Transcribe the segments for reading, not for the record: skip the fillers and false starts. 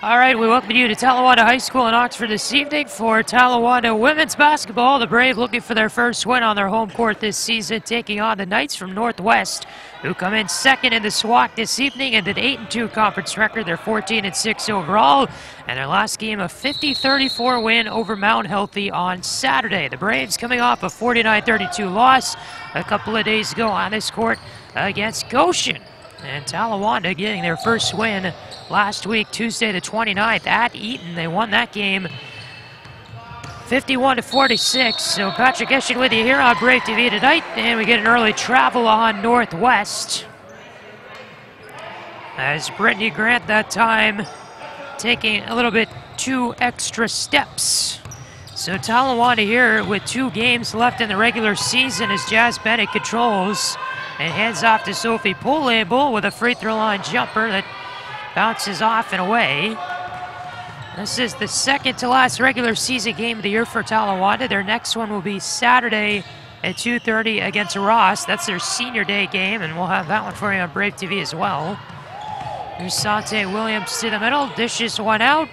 All right, we welcome you to Talawanda High School in Oxford this evening for Talawanda women's basketball. The Brave looking for their first win on their home court this season, taking on the Knights from Northwest, who come in second in the SWAC this evening and an 8-2 conference record. They're 14-6 overall, and their last game a 50-34 win over Mount Healthy on Saturday. The Braves coming off a 49-32 loss a couple of days ago on this court against Goshen. And Talawanda getting their first win last week, Tuesday the 29th at Eaton. They won that game 51-46. So Patrick Eschen with you here on Brave TV tonight. And we get an early travel on Northwest, as Brittany Grant that time taking a little bit 2 extra steps. So Talawanda here with 2 games left in the regular season as Jazz Bennett controls and hands off to Sophie Polabel with a free throw line jumper that bounces off and away. This is the second to last regular season game of the year for Talawanda. Their next one will be Saturday at 2:30 against Ross. That's their senior day game, and we'll have that one for you on Brave TV as well. Here's Sante Williams to the middle, dishes one out.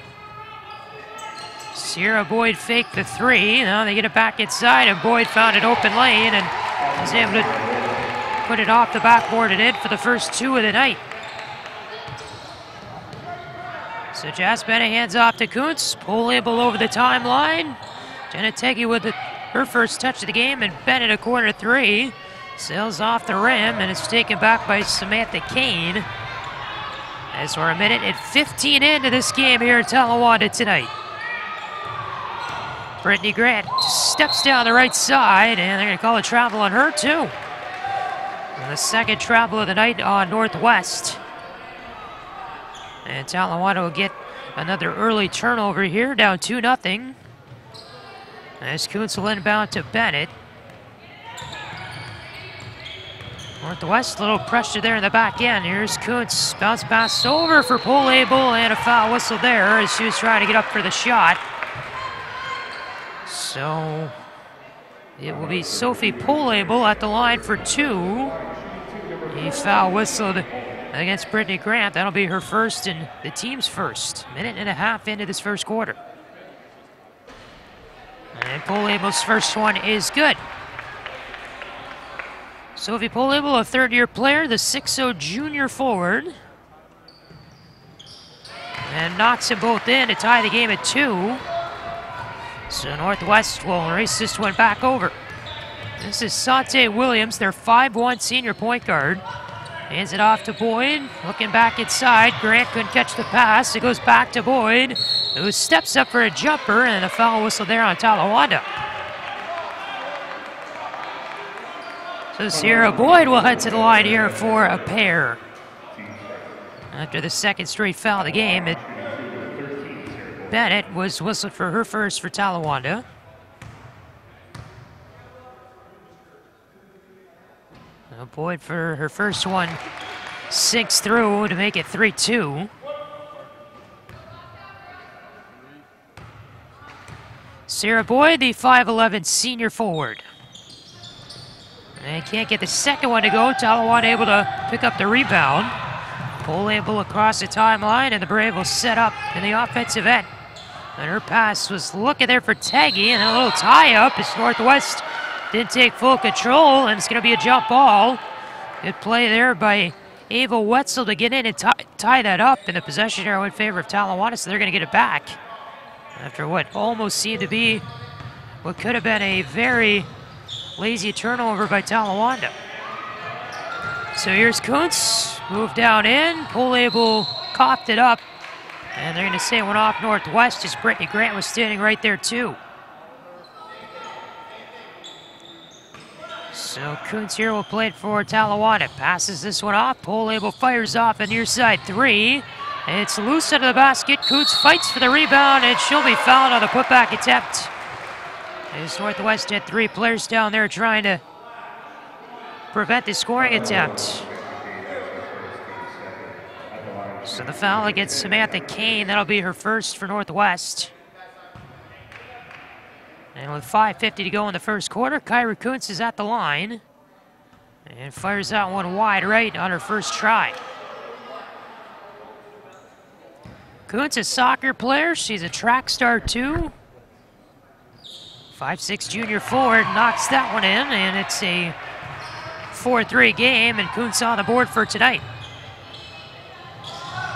Sierra Boyd faked the 3. Now they get it back inside, and Boyd found an open lane and was able to put it off the backboard and in for the first 2 of the night. So Jazz Bennett hands off to Kuntz. Polabel over the timeline. Genetegi with her first touch of the game, and Bennett a corner 3. Sails off the rim, and it's taken back by Samantha Kane. As we're a minute and 15 into this game here at Talawanda tonight. Brittany Grant steps down the right side, and they're going to call a travel on her too. And the second travel of the night on Northwest. And Talawanda will get another early turnover here, down 2-0. As Kuntz will inbound to Bennett. Northwest, a little pressure there in the back end. Here's Kuntz, bounce pass over for Polabel, and a foul whistle there as she was trying to get up for the shot. So it will be Sophie Polabel at the line for 2. He foul whistled against Brittany Grant. That'll be her first and the team's first. Minute and a half into this first quarter. And Polabel's first one is good. Sophie Polabel, a third-year player, the 6'0 junior forward. And knocks them both in to tie the game at 2. So Northwest will race this one back over. This is Sante Williams, their 5'1 senior point guard. Hands it off to Boyd, looking back inside. Grant couldn't catch the pass. It goes back to Boyd, who steps up for a jumper, and a foul whistle there on Talawanda. So Sierra Boyd will head to the line here for a pair. After the second straight foul of the game, Bennett was whistled for her first for Talawanda. Boyd for her first one sinks through to make it 3-2. Sarah Boyd, the 5'11 senior forward. And can't get the second one to go. Talawanda able to pick up the rebound. Polabel across the timeline, and the Brave will set up in the offensive end. And her pass was looking there for Taggy, and a little tie-up as Northwest didn't take full control, and it's going to be a jump ball. Good play there by Ava Wetzel to get in and tie that up, and the possession arrow in favor of Talawanda, so they're going to get it back. After what almost seemed to be what could have been a very lazy turnover by Talawanda. So here's Kuntz, moved down in, Polabel coughed it up, and they're going to say it went off Northwest as Brittany Grant was standing right there too. So Kuntz here will play it for Talawanda. Passes this one off. Polabel fires off a near side 3. It's loose under the basket. Kuntz fights for the rebound, and she'll be fouled on the putback attempt. As Northwest had 3 players down there trying to prevent the scoring attempt. So the foul against Samantha Kane. That'll be her first for Northwest. And with 5:50 to go in the first quarter, Kyra Kuntz is at the line and fires out one wide right on her first try. Kuntz, a soccer player. She's a track star, too. 5'6" junior forward knocks that one in, and it's a 4-3 game, and Kuntz on the board for tonight.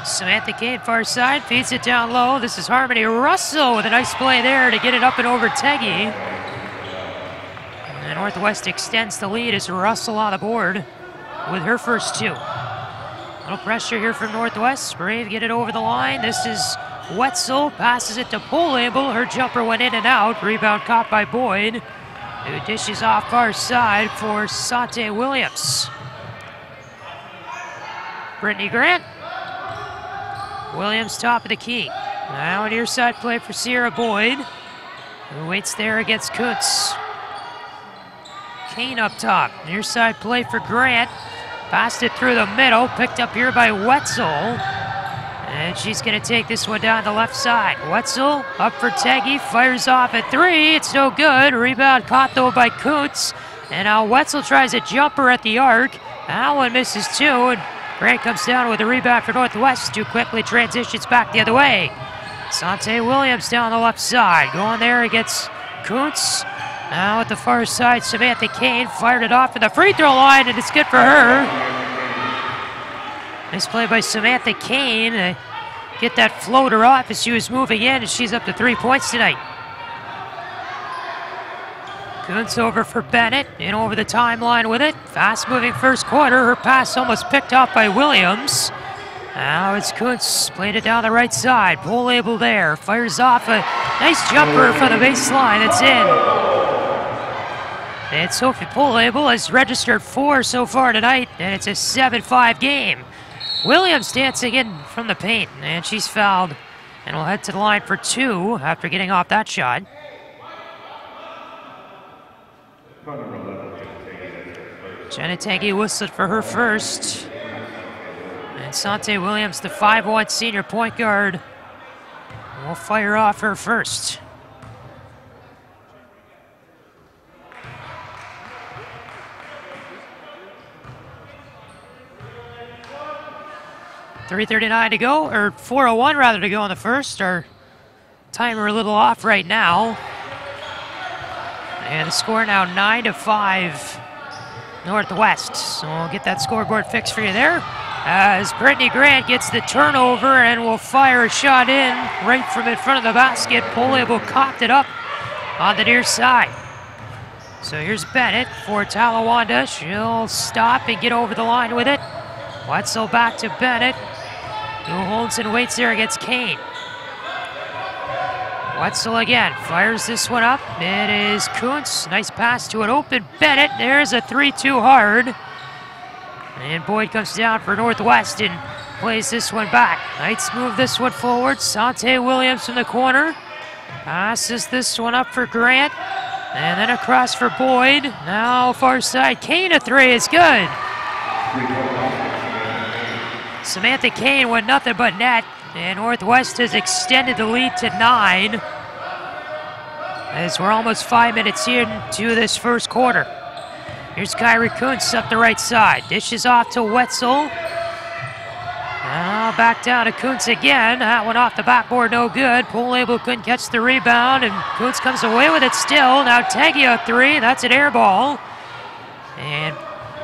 Samantha Kane, far side, feeds it down low. This is Harmony Russell with a nice play there to get it up and over Teggy. And Northwest extends the lead as Russell on the board with her first two. Little pressure here from Northwest. Brave get it over the line. This is Wetzel, passes it to Polabel. Her jumper went in and out. Rebound caught by Boyd, who dishes off far side for Sante Williams. Brittany Grant. Williams top of the key. Now an near side play for Sierra Boyd, who waits there against Kuntz. Kane up top. Near side play for Grant. Passed it through the middle. Picked up here by Wetzel. And she's going to take this one down the left side. Wetzel up for Teggy. Fires off at three. It's no good. Rebound caught though by Kuntz. And now Wetzel tries a jumper at the arc. That one misses too. And Grant comes down with a rebound for Northwest, who quickly transitions back the other way. Sante Williams down the left side. Going there against Kuntz. Now at the far side, Samantha Kane fired it off at the free throw line, and it's good for her. Nice play by Samantha Kane to get that floater off as she was moving in, and she's up to 3 points tonight. Kuntz over for Bennett, in over the timeline with it. Fast-moving first quarter. Her pass almost picked off by Williams. Now it's Kuntz, played it down the right side. Polabel there, fires off a nice jumper from the baseline. It's in. And Sophie Polabel has registered 4 so far tonight, and it's a 7-5 game. Williams dancing in from the paint, and she's fouled. And will head to the line for 2 after getting off that shot. Jenna Teggy whistled for her first. And Sante Williams, the 5'1" senior point guard, will fire off her first. .339 to go, or 4:01 rather to go in the first. Our timer a little off right now. And the score now 9-5 Northwest. So we'll get that scoreboard fixed for you there. As Brittany Grant gets the turnover and will fire a shot in right from in front of the basket. Polabel cocked it up on the near side. So here's Bennett for Talawanda. She'll stop and get over the line with it. Wetzel back to Bennett, who holds and waits there against Kane. Wetzel again, fires this one up. It is Kuntz, nice pass to an open Bennett. There's a 3-2 hard. And Boyd comes down for Northwest and plays this one back. Knights move this one forward. Sante Williams from the corner. Passes this one up for Grant. And then across for Boyd. Now far side, Kane, a 3 is good. Samantha Kane went nothing but net, and Northwest has extended the lead to 9 as we're almost 5 minutes into this first quarter. Here's Kyrie Kuntz up the right side. Dishes off to Wetzel. Now back down to Kuntz again. That one off the backboard, no good. Polabel couldn't catch the rebound, and Kuntz comes away with it still. Now Teggy a 3, that's an air ball. And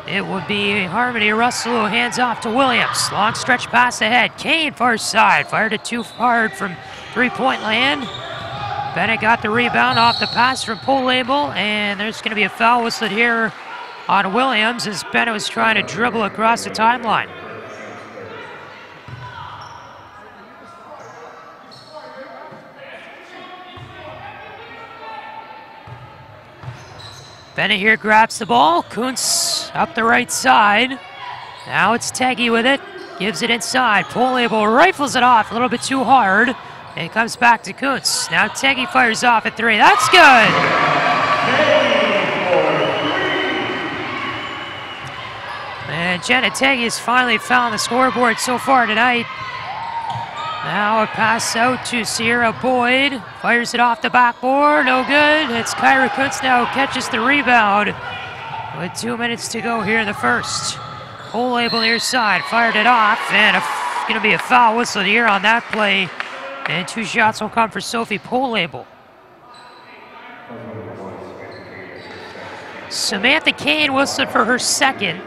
it would be Harmony Russell who hands off to Williams. Long stretch pass ahead. Kane far side. Fired it too hard from three-point land. Bennett got the rebound off the pass from Polabel, and there's going to be a foul whistled here on Williams as Bennett was trying to dribble across the timeline. Bennett here grabs the ball. Kuntz up the right side. Now it's Teggy with it. Gives it inside. Polabel rifles it off a little bit too hard. And it comes back to Kuntz. Now Teggy fires off at 3. That's good! And Jenna Teggy has finally found the scoreboard so far tonight. Now a pass out to Sierra Boyd. Fires it off the backboard. No good. It's Kyra Kuntz now catches the rebound with 2 minutes to go here in the first. Polabel near side. Fired it off. And going to be a foul whistle here on that play And 2 shots will come for Sophie Polabel. Samantha Kane whistled for her second.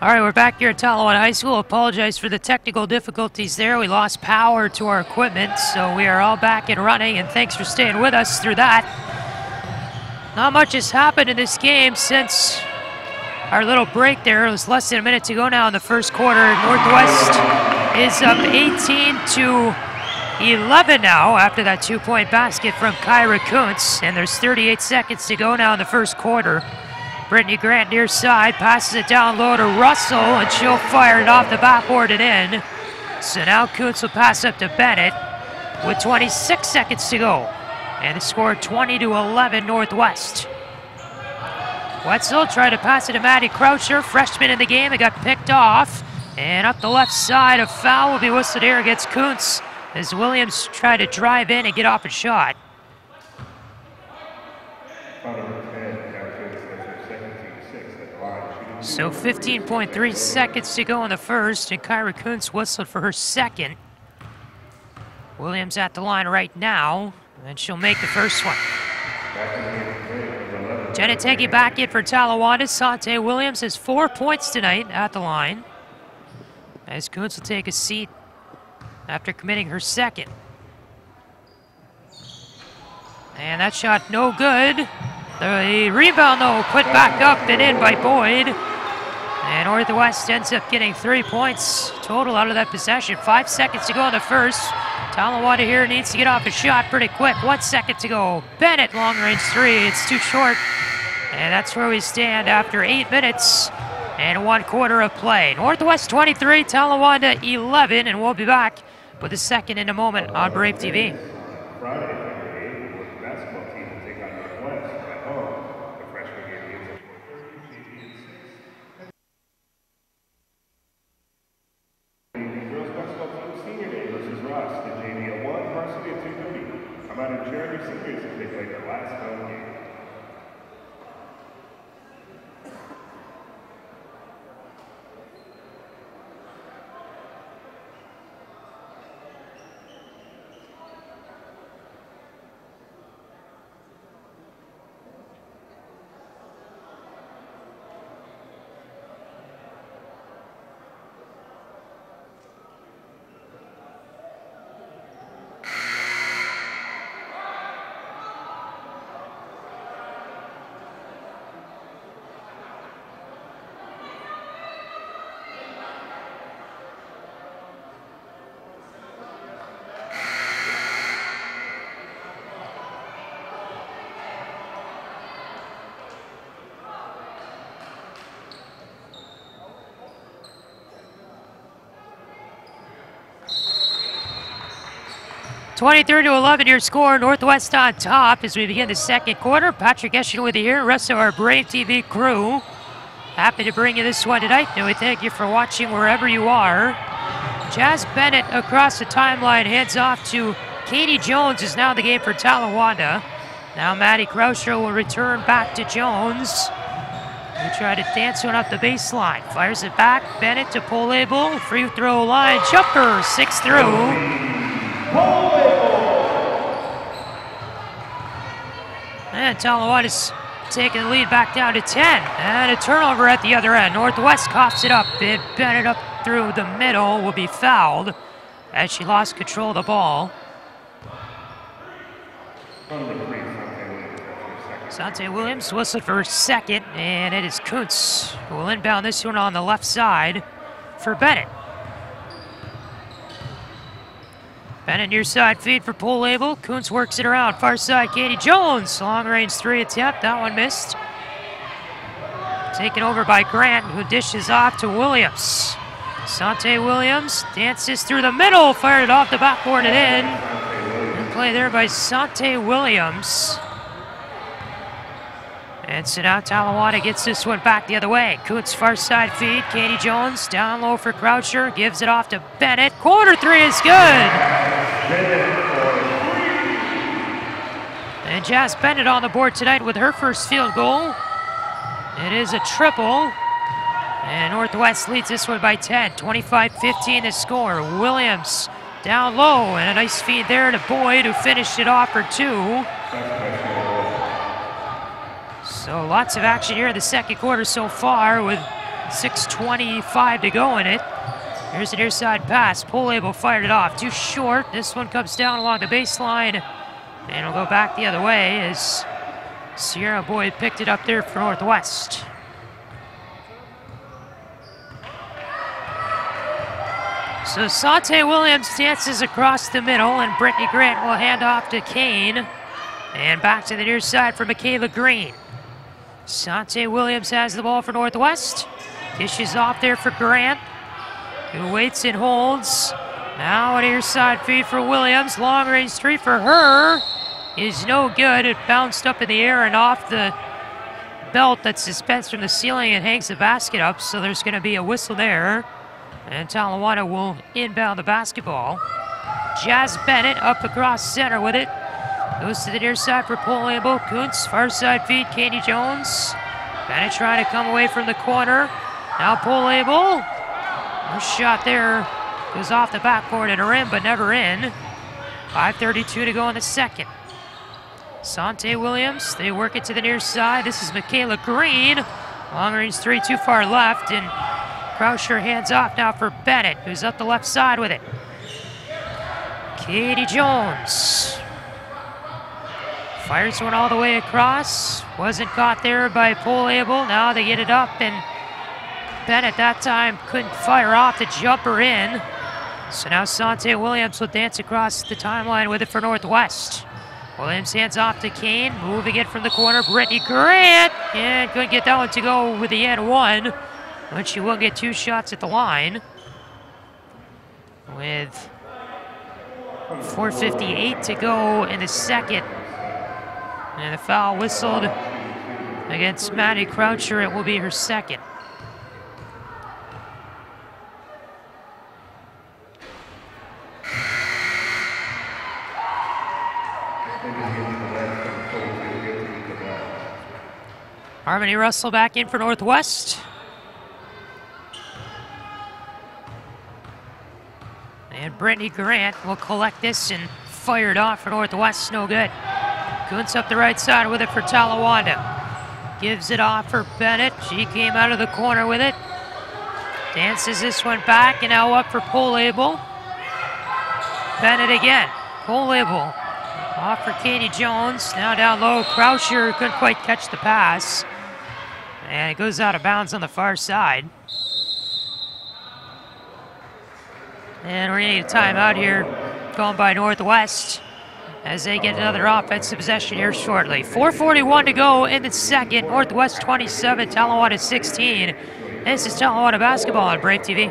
All right, we're back here at Talawanda High School. Apologize for the technical difficulties there. We lost power to our equipment, so we are all back and running, and thanks for staying with us through that. Not much has happened in this game since our little break there. It was less than a minute to go now in the first quarter. Northwest is up 18-11 now after that 2-point basket from Kyra Kuntz, and there's 38 seconds to go now in the first quarter. Brittany Grant near side, passes it down low to Russell, and she'll fire it off the backboard and in. So now Kuntz will pass up to Bennett with 26 seconds to go. And the score 20-11 Northwest. Wetzel tried to pass it to Maddie Croucher, freshman in the game. It got picked off. And up the left side, a foul will be whistled here against Kuntz as Williams tried to drive in and get off a shot. So 15.3 seconds to go in the first, and Kyra Kuntz whistled for her second. Williams at the line right now, and she'll make the first one. Jenna Teggy back in for Talawanda. Sante Williams has 4 points tonight at the line, as Kuntz will take a seat after committing her second. And that shot no good. The rebound, though, put back up and in by Boyd. And Northwest ends up getting 3 points total out of that possession. 5 seconds to go in the first. Talawanda here needs to get off a shot pretty quick. 1 second to go. Bennett, long range three. It's too short. And that's where we stand after 8 minutes and 1 quarter of play. Northwest 23, Talawanda 11, and we'll be back with the second in a moment on Brave TV. (23-11) your score. Northwest on top as we begin the second quarter. Patrick Eschen with you here, rest of our Brave TV crew. Happy to bring you this one tonight, and we thank you for watching wherever you are. Jazz Bennett across the timeline heads off to Katie Jones, is now in the game for Talawanda. Now Maddie Croucher will return back to Jones. We try to dance one up the baseline. Fires it back. Bennett to Polabel. Free throw line. Jumper. 6 through. And Talawanda's taking the lead back down to 10. And a turnover at the other end. Northwest coughs it up. And Bennett up through the middle will be fouled as she lost control of the ball. Sante Williams whistled for her second, and it is Kuntz who will inbound this one on the left side for Bennett. Bennett near side feed for Polabel. Kuntz works it around. Far side, Katie Jones. Long range three attempt. That one missed. Taken over by Grant, who dishes off to Williams. Sante Williams dances through the middle. Fired it off the backboard and in. Good play there by Sante Williams. And so now Talawanda gets this one back the other way. Kuntz far side feed. Katie Jones down low for Croucher. Gives it off to Bennett. Corner three is good. And Jazz Bennett on the board tonight with her first field goal. It is a triple. And Northwest leads this one by 10. 25-15 the score. Williams down low, and a nice feed there to Boyd, who finished it off for 2. So lots of action here in the second quarter so far with 6:25 to go in it. Here's an near side pass. Polable fired it off. Too short. This one comes down along the baseline, and it'll go back the other way as Sierra Boyd picked it up there for Northwest. So Sante Williams dances across the middle, and Brittany Grant will hand off to Kane. And back to the near side for Michaela Green. Sante Williams has the ball for Northwest. Dishes off there for Grant, who waits and holds. Now a near side feed for Williams. Long range three for her is no good. It bounced up in the air and off the belt that's suspended from the ceiling and hangs the basket up. So there's going to be a whistle there. And Talawanda will inbound the basketball. Jazz Bennett up across center with it. Goes to the near side for Polable. Kuntz, far side feed, Katie Jones. Bennett trying to come away from the corner. Now Polable. No shot there. Goes off the backboard and a rim, but never in. 5:32 to go in the second. Sante Williams, they work it to the near side. This is Michaela Green. Long range three, too far left, and Croucher hands off now for Bennett, who's up the left side with it. Katie Jones fires one all the way across. Wasn't caught there by Polable. Now they get it up, and Bennett that time couldn't fire off the jumper in. So now Sante Williams will dance across the timeline with it for Northwest. Williams hands off to Kane, moving it from the corner. Brittany Grant, and couldn't get that one to go with the and one. But she will get 2 shots at the line with 4:58 to go in the second. And a foul whistled against Maddie Croucher. It will be her second. Harmony Russell back in for Northwest. And Brittany Grant will collect this and fire it off for Northwest. No good. Kuntz up the right side with it for Talawanda. Gives it off for Bennett. She came out of the corner with it. Dances this one back, and now up for Polable. Bennett again. Polable off for Katie Jones. Now down low. Croucher couldn't quite catch the pass. And it goes out of bounds on the far side. And we're going to need a timeout here going by Northwest as they get another offensive possession here shortly. 4:41 to go in the second. Northwest 27, Talawanda 16. This is Talawanda basketball on Brave TV.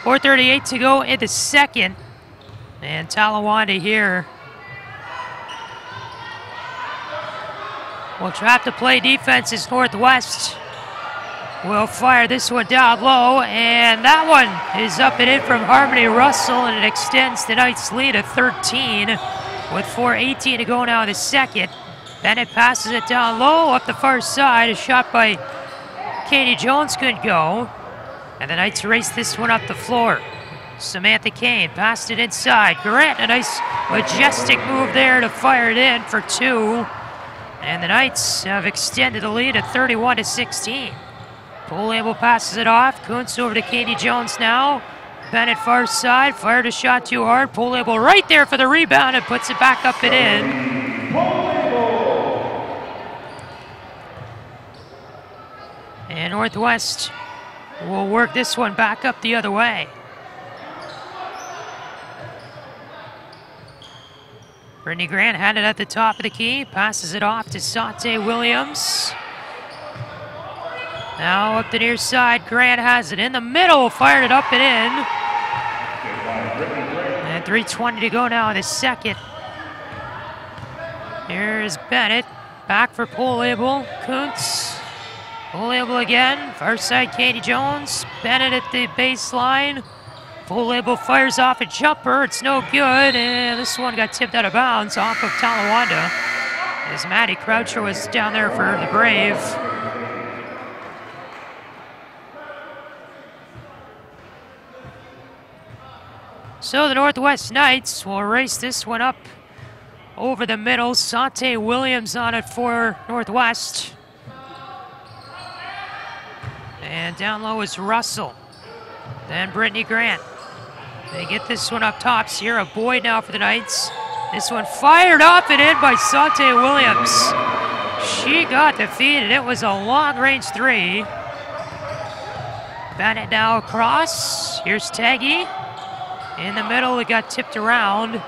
.438 to go in the second. And Talawanda here will trap the play defense as Northwest will fire this one down low. And that one is up and in from Harmony Russell, and it extends tonight's lead to 13 with 4:18 to go now in the second. Bennett passes it down low up the far side. A shot by Katie Jones couldn't go. And the Knights race this one up the floor. Samantha Kane passed it inside. Grant, a nice majestic move there to fire it in for 2. And the Knights have extended the lead at 31-16. Polable passes it off. Kuntz over to Katie Jones now. Bennett far side, fired a shot too hard. Polable right there for the rebound and puts it back up and in. Northwest will work this one back up the other way. Brittany Grant had it at the top of the key, passes it off to Sante Williams. Now up the near side, Grant has it in the middle, fired it up and in. And 3:20 to go now in the second. Here's Bennett, back for pole label, Kuntz. Pole label again, far side Katie Jones, Bennett at the baseline. Full label fires off a jumper, it's no good, and this one got tipped out of bounds off of Talawanda as Maddie Croucher was down there for the Brave. So the Northwest Knights will race this one up over the middle. Sante Williams on it for Northwest. And down low is Russell. Then Brittany Grant. They get this one up top. Sierra Boyd now for the Knights. This one fired off and in by Sante Williams. She got defeated. It was a long-range three. Bennett now across. Here's Taggy. In the middle, it got tipped around.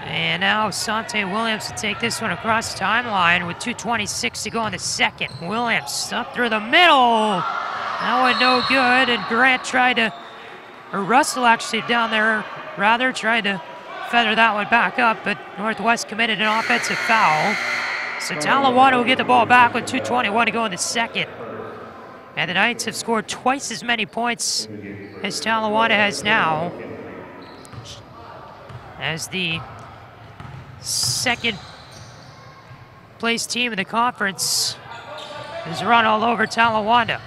And now Sante Williams will take this one across the timeline with 2:26 to go in the second. Williams up through the middle. That one no good, and Grant tried to, or Russell actually down there, rather tried to feather that one back up, but Northwest committed an offensive foul. So Talawanda will get the ball back with 2:21 to go in the second. And the Knights have scored twice as many points as Talawanda has now, as the second place team in the conference is run all over Talawanda.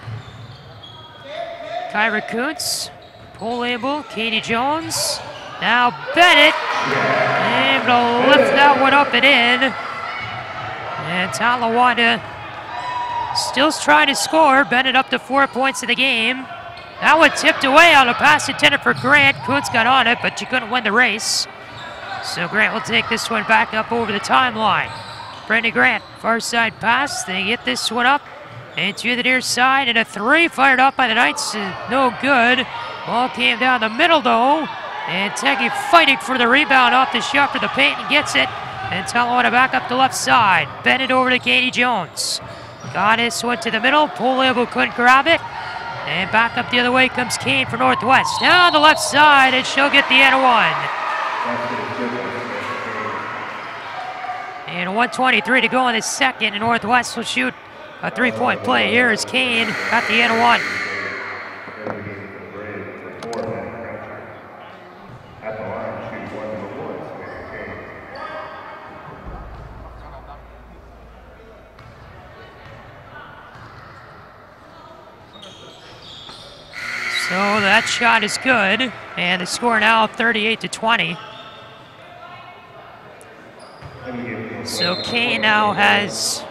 Kyra Kuntz, pole label, Katie Jones. Now Bennett, able to lift that one up and in. And Talawanda still trying to score. Bennett up to 4 points in the game. That one tipped away on a pass intended for Grant. Kuntz got on it, but she couldn't win the race. So Grant will take this one back up over the timeline. Brittany Grant, far side pass. They get this one up and to the near side, and a three fired up by the Knights. No good. Ball came down the middle though, and Teggy fighting for the rebound off the shot for the paint and gets it. And Talawanda back up the left side. Bennett over to Katie Jones. Goddess went to the middle. Pole label couldn't grab it. And back up the other way comes Kane for Northwest. Now on the left side, and she'll get the end one. And 1:23 to go in the second, and Northwest will shoot a three-point play. Here is Kane, got the end one. So that shot is good, and the score now 38-20. So Kane now has,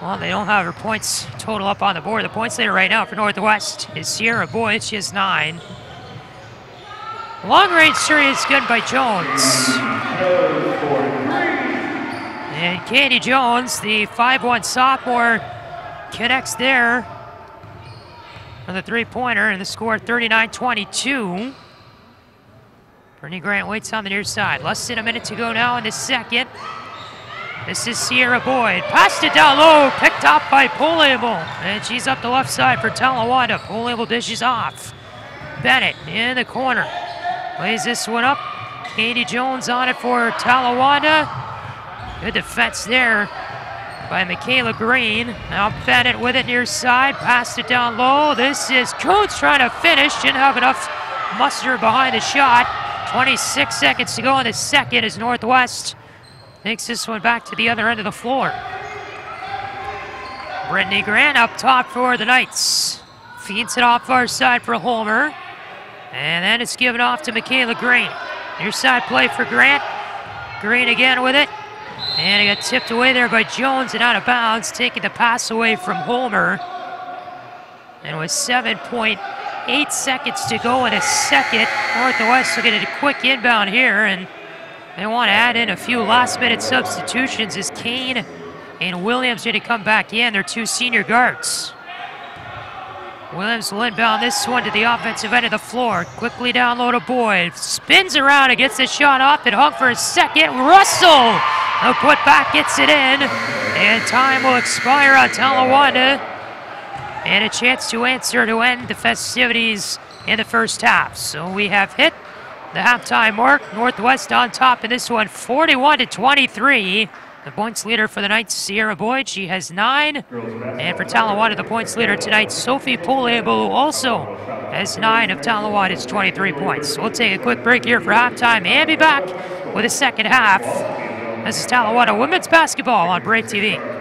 well, they don't have her points total up on the board. The points leader right now for Northwest is Sierra Boyd. She has 9. Long range three is good by Jones. And Katie Jones, the 5'1" sophomore, connects there on the three-pointer, and the score 39-22. Brittany Grant waits on the near side. Less than a minute to go now in the second. This is Sierra Boyd. Passed it down low, picked up by pole label. And she's up the left side for Talawanda. Pole label dishes off. Bennett in the corner. Plays this one up. Katie Jones on it for Talawanda. Good defense there by Michaela Green. Now Bennett with it near side. Passed it down low. This is Coates trying to finish. Didn't have enough muster behind the shot. 26 seconds to go in the second as Northwest takes this one back to the other end of the floor. Brittany Grant up top for the Knights. Feeds it off far side for Holmer. And then it's given off to Michaela Green. Near side play for Grant. Green again with it. And it got tipped away there by Jones and out of bounds, taking the pass away from Holmer. And with 7.8 seconds to go in a second, Northwest will get a quick inbound here, and they want to add in a few last-minute substitutions as Kane and Williams going to come back in. They're two senior guards. Williams will inbound this one to the offensive end of the floor. Quickly down low to Boyd. Spins around and gets the shot off and hung for a second. Russell! The putback gets it in. And time will expire on Talawanda. And a chance to answer to end the festivities in the first half. So we have hit the halftime mark. Northwest on top in this one, 41-23. The points leader for the night, Sierra Boyd, she has 9. And for Talawanda, the points leader tonight, Sophie Poleable, who also has 9 of Talawanda's 23 points. So we'll take a quick break here for halftime and be back with the second half. This is Talawanda women's basketball on Brave TV.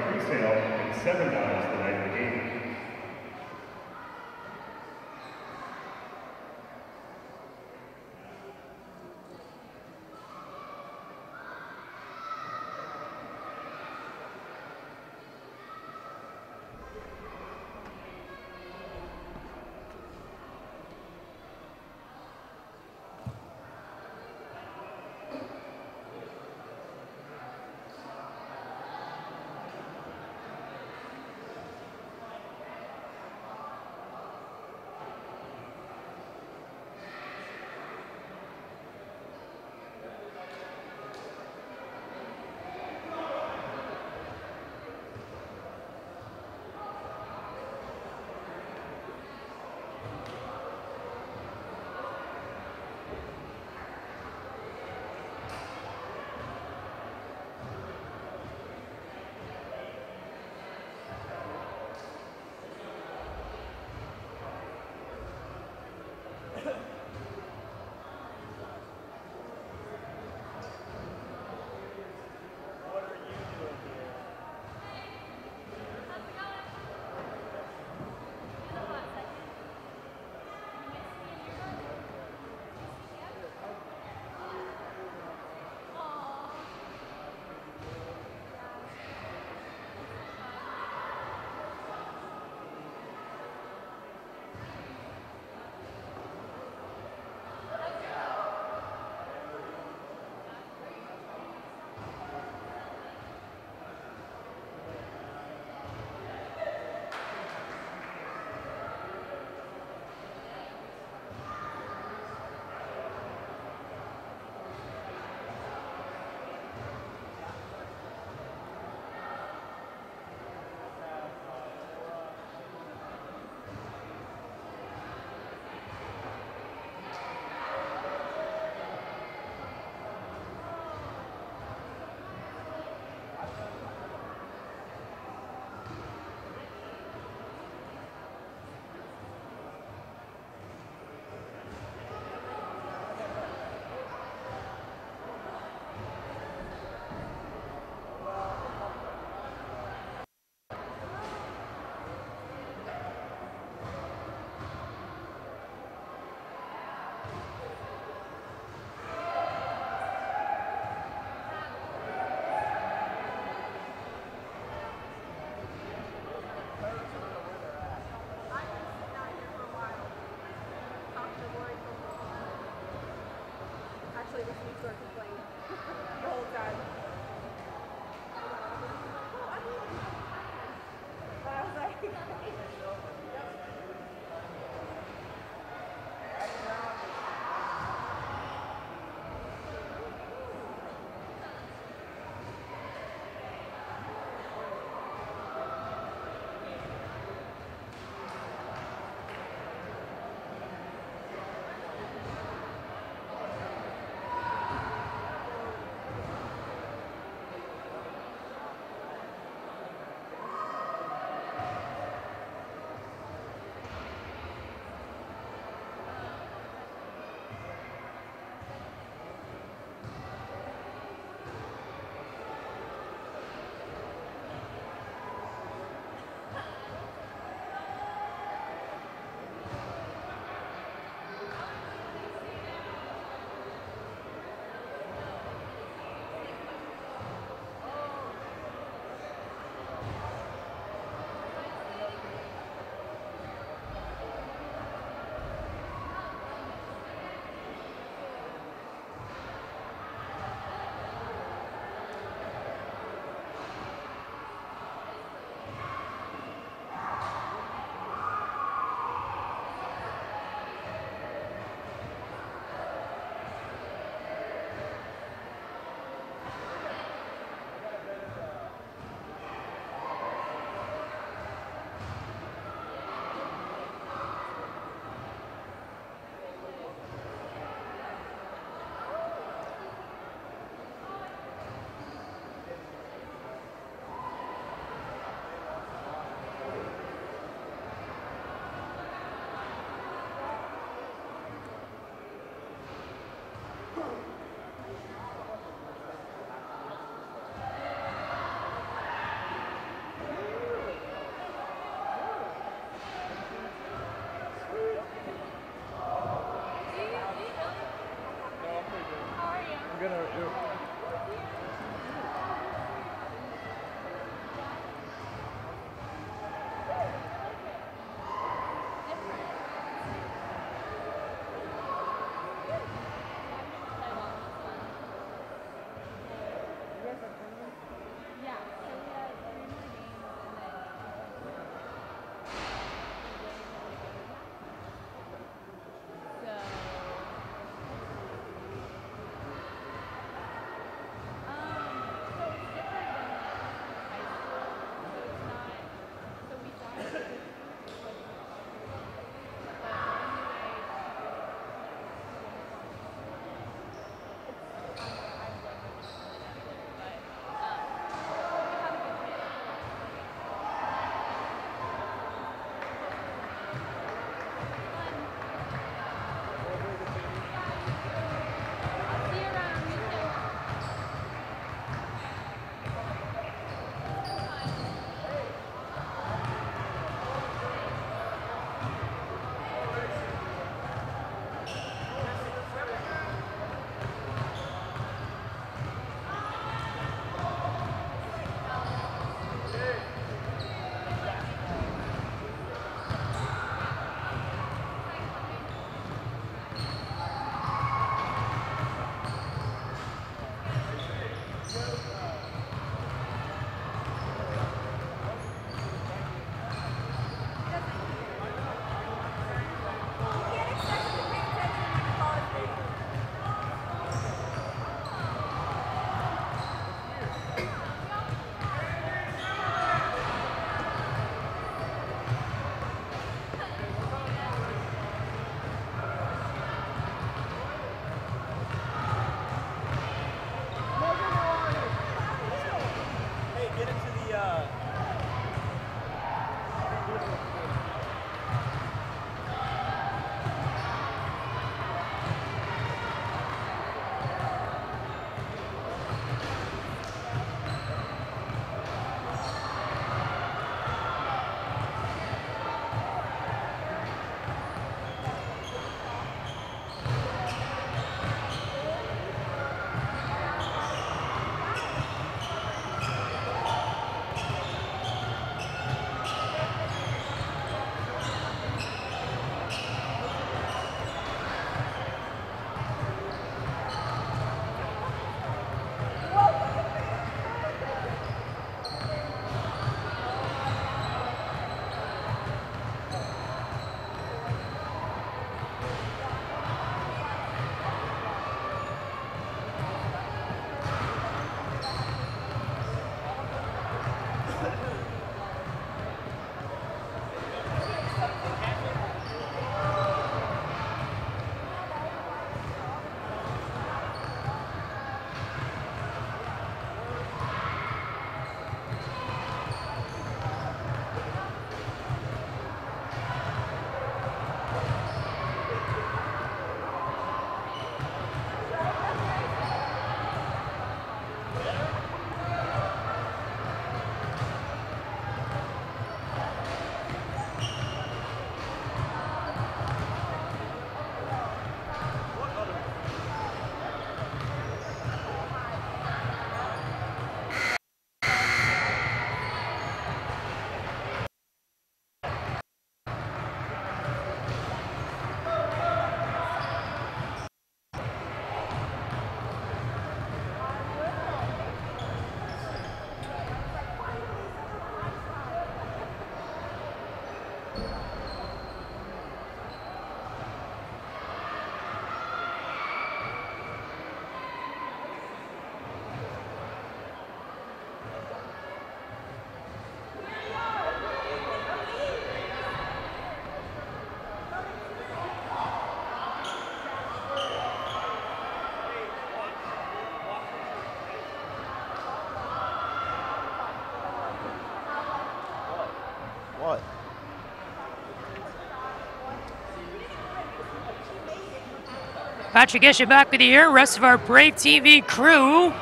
Patrick Escher back with you here, rest of our Brave TV crew. And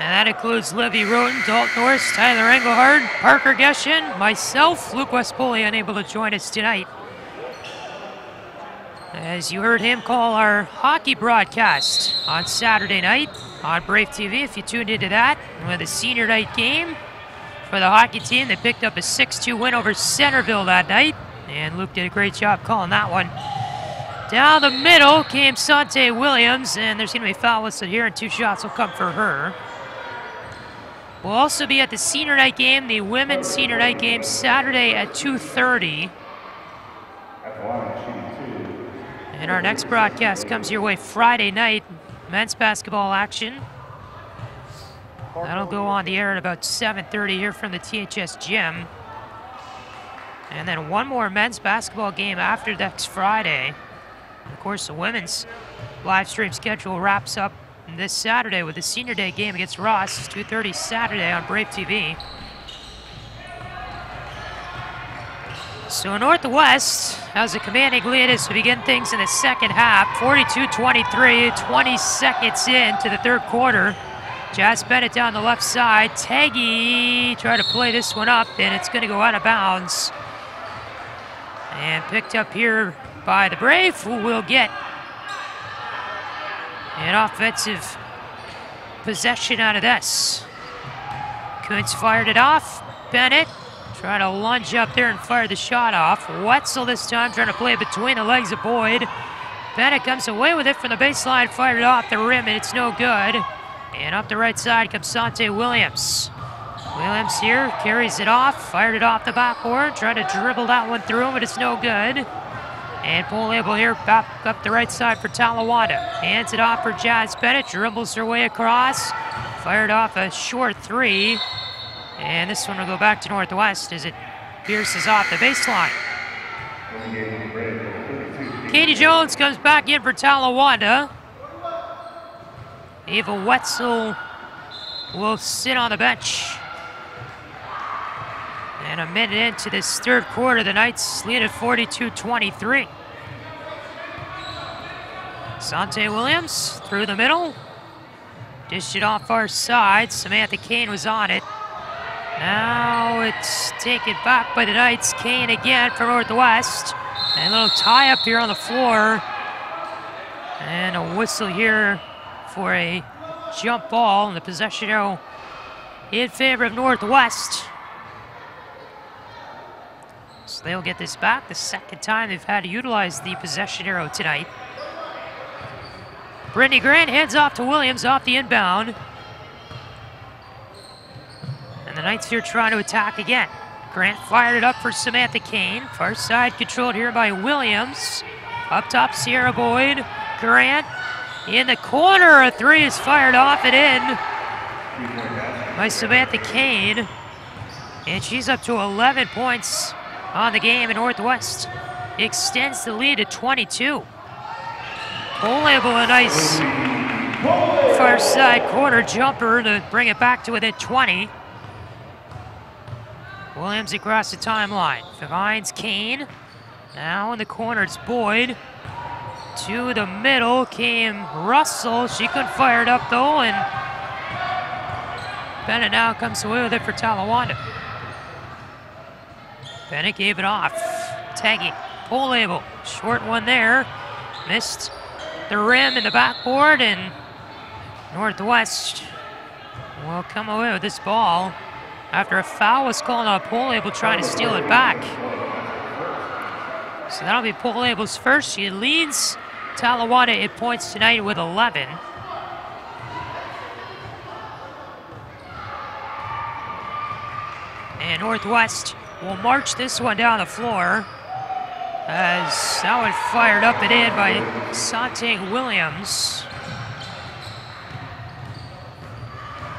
that includes Livy Roten, Dalton Norris, Tyler Engelhard, Parker Geshin, myself, Luke Westpoli, unable to join us tonight. as you heard him call our hockey broadcast on Saturday night on Brave TV, if you tuned into that, with a senior night game for the hockey team. They picked up a 6-2 win over Centerville that night, and Luke did a great job calling that one. Down the middle came Sante Williams, and there's going to be a foul whistle here, and 2 shots will come for her. We'll also be at the senior night game, the women's senior night game, Saturday at 2:30. And our next broadcast comes your way Friday night, men's basketball action. That'll go on the air at about 7:30 here from the THS gym. And then one more men's basketball game after next Friday. And of course, the women's live stream schedule wraps up this Saturday with the senior day game against Ross, 2:30 Saturday on Brave TV. So Northwest has a commanding lead as we begin things in the second half, 42-23, 20 seconds into the third quarter. Jazz Bennett down the left side. Taggy tried to play this one up, and it's going to go out of bounds. And picked up here by the Brave, who will get an offensive possession out of this. Kuntz fired it off. Bennett trying to lunge up there and fire the shot off. Wetzel this time trying to play it between the legs of Boyd. Bennett comes away with it from the baseline, fired it off the rim, and it's no good. And up the right side comes Sante Williams. Williams here carries it off, fired it off the backboard, trying to dribble that one through, but it's no good. And Paul Abel here back up the right side for Talawanda. Hands it off for Jazz Bennett, dribbles her way across, fired off a short 3. And this one will go back to Northwest as it pierces off the baseline. Katie Jones comes back in for Talawanda. Ava Wetzel will sit on the bench. And a minute into this third quarter, the Knights lead at 42-23. Sante Williams through the middle. Dished it off our side. Samantha Kane was on it. Now it's taken back by the Knights. Kane again for Northwest. And a little tie up here on the floor. And a whistle here for a jump ball. And the possession arrow in favor of Northwest. So they'll get this back. The second time they've had to utilize the possession arrow tonight. Brittany Grant hands off to Williams off the inbound. And the Knights here trying to attack again. Grant fired it up for Samantha Kane. Far side controlled here by Williams. Up top, Sierra Boyd. Grant in the corner. A 3 is fired off and in by Samantha Kane. And she's up to 11 points on the game, and Northwest extends the lead to 22. Polable a nice far side corner jumper to bring it back to within 20. Williams across the timeline. Finds Kane. Now in the corner, it's Boyd. To the middle came Russell. She couldn't fire it up though, and Bennett now comes away with it for Talawanda. Bennett gave it off. Taggy. Polable. Short one there. Missed the rim and the backboard, and Northwest will come away with this ball after a foul was called on Polable trying to steal it back. So that'll be Polable's first. She leads Talawanda in points tonight with 11. And Northwest will march this one down the floor as that one fired up and in by Sante Williams.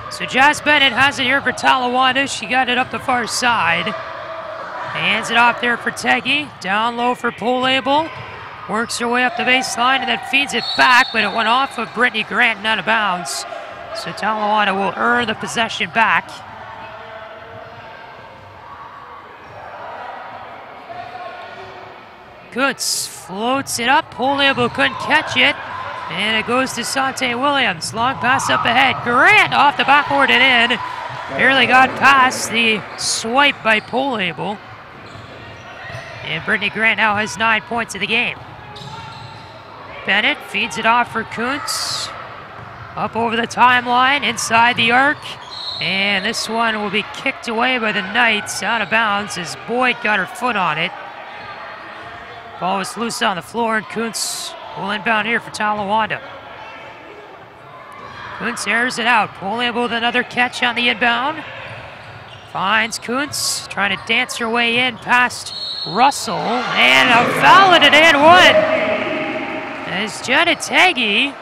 So Jazz Bennett has it here for Talawanda. She got it up the far side. Hands it off there for Teggy. Down low for Polable. Works her way up the baseline and then feeds it back, but it went off of Brittany Grant and out of bounds. So Talawanda will earn the possession back. Kuntz floats it up. Polable couldn't catch it. And it goes to Sante Williams. Long pass up ahead. Grant off the backboard and in. Barely got past the swipe by Polable. And Brittany Grant now has 9 points in the game. Bennett feeds it off for Kuntz. Up over the timeline, inside the arc. And this one will be kicked away by the Knights, out of bounds as Boyd got her foot on it. Ball was loose on the floor, and Kuntz will inbound here for Talawanda. Kuntz airs it out. Polable with another catch on the inbound. Finds Kuntz, trying to dance her way in past Russell. And a foul at an and one. As Jenna Taggy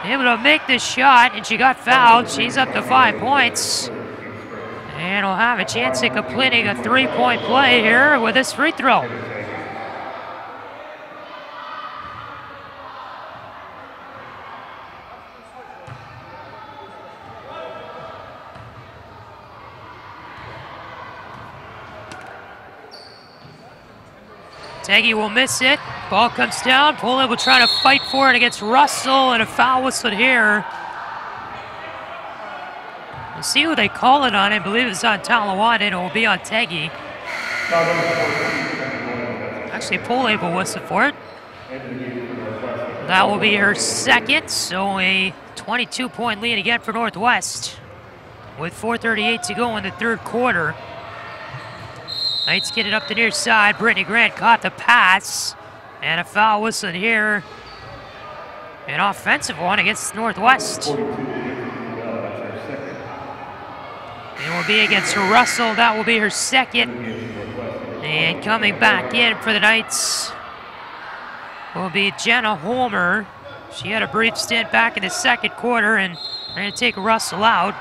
able to make this shot, and she got fouled. She's up to 5 points. And will have a chance at completing a 3-point play here with this free throw. Taggy will miss it. Ball comes down. Poland will try to fight for it against Russell, and a foul whistled here. We'll see who they call it on. I believe it's on Talawanda, and it will be on Taggy. Actually, Poland will whistle for it. That will be her second, so a 22-point lead again for Northwest with 4:38 to go in the third quarter. Knights get it up the near side. Brittany Grant caught the pass. And a foul whistled here. An offensive one against Northwest. It will be against Russell. That will be her second. And coming back in for the Knights will be Jenna Holmer. She had a brief stint back in the second quarter, and they're going to take Russell out.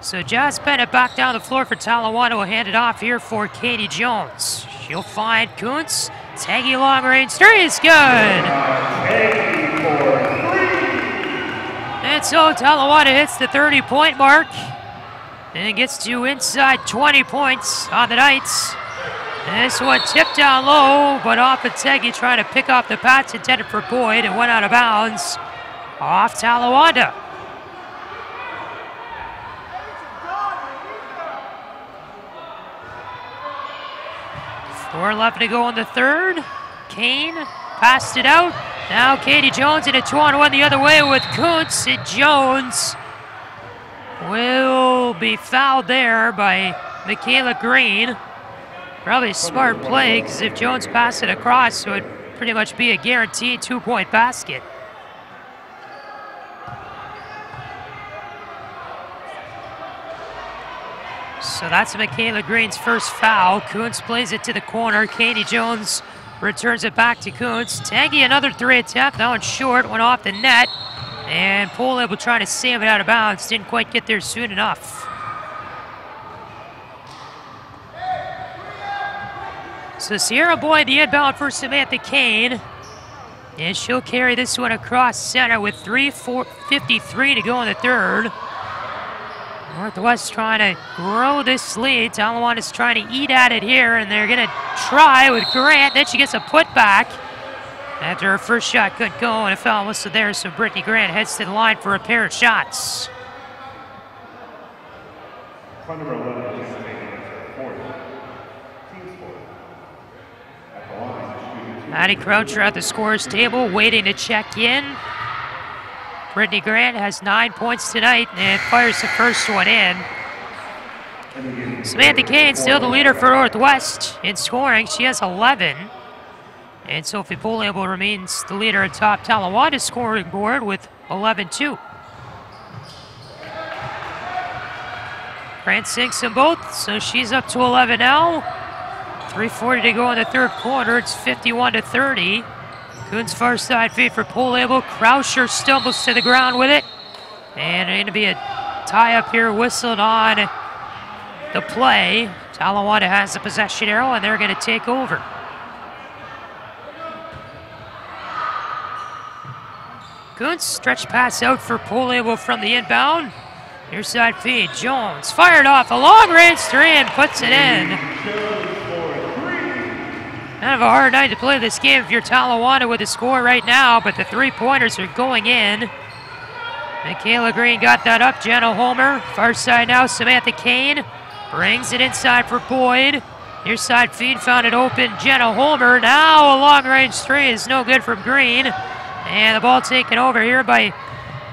So Jazz Bennett back down the floor for Talawanda will hand it off here for Katie Jones. She'll find Kuntz. Taggy long range three is good. And so Talawanda hits the 30-point mark and gets to inside 20 points on the Knights. And this one tipped down low, but off of Taggy trying to pick off the pass intended for Boyd. It went out of bounds off Talawanda. 4:11 to go in the third. Kane passed it out. Now Katie Jones in a 2-on-1 the other way with Kuntz. And Jones will be fouled there by Michaela Green. Probably a smart play, because if Jones passed it across, it would pretty much be a guaranteed 2-point basket. So that's Michaela Green's first foul. Kuntz plays it to the corner. Katie Jones returns it back to Kuntz. Taggy another three attempt. That one short, went off the net. And Polib will try to save it out of bounds. Didn't quite get there soon enough. So Sierra Boyd, the inbound for Samantha Kane. And she'll carry this one across center with 3:53 to go in the third. Northwest trying to grow this lead. Talawanda is trying to eat at it here, and they're going to try with Grant. Then she gets a putback after her first shot couldn't go, and a foul whistle there, so Brittany Grant heads to the line for a pair of shots. Maddie Croucher at the scorer's table, waiting to check in. Brittany Grant has 9 points tonight and fires the first one in. Samantha Kane still the leader for Northwest in scoring. She has 11. And Sophie Polable remains the leader atop Talawanda's scoring board with 11 too. Grant sinks them both, so she's up to 11 now. 3:40 to go in the third quarter. It's 51-30. Kuntz far side feed for Polable. Croucher stumbles to the ground with it. And going to be a tie-up here whistled on the play. Talawanda has the possession arrow, and they're going to take over. Kuntz stretch pass out for Polable from the inbound. Near side feed. Jones fired off a long-range three and puts it in. Kind of a hard night to play this game if you're Talawanda with a score right now, but the three-pointers are going in. Michaela Green got that up. Jenna Holmer, far side now, Samantha Kane. Brings it inside for Boyd. Near side feed, found it open. Jenna Holmer. Now a long-range three is no good from Green. And the ball taken over here by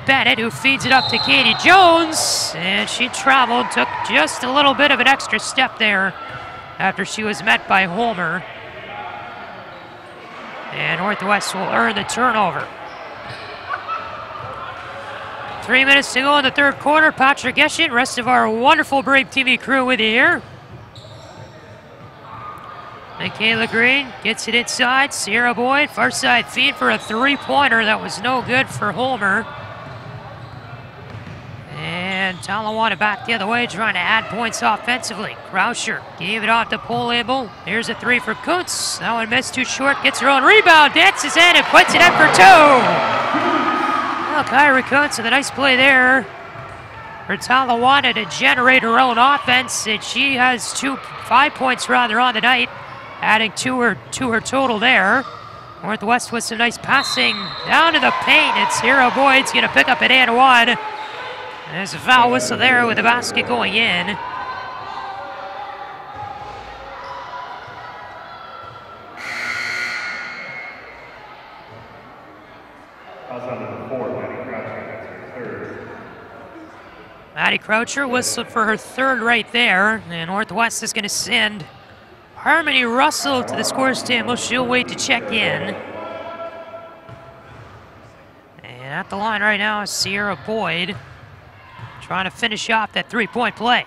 Bennett, who feeds it up to Katie Jones. And she traveled, took just a little bit of an extra step there after she was met by Holmer. And Northwest will earn the turnover. 3 minutes to go in the third quarter. Patrick Eschent, rest of our wonderful Brave TV crew with you here. Michaela Green gets it inside. Sierra Boyd, far side feed for a three-pointer. That was no good for Holmer. And Talawanda back the other way, trying to add points offensively. Krauscher gave it off to Polabel. Here's a three for Kuntz. That one missed, too short. Gets her own rebound, dances in, and puts it in for two. Well, Kyra Kuntz with a nice play there for Talawanda to generate her own offense. And she has 5 points rather on the night, adding to her total there. Northwest with some nice passing down to the paint. And Sierra Boyd's going to pick up an and one. There's a foul whistle there with the basket going in. Maddie Croucher whistled for her third right there. And Northwest is going to send Harmony Russell to the scores table. She'll wait to check in. And at the line right now is Sierra Boyd, trying to finish off that three-point play.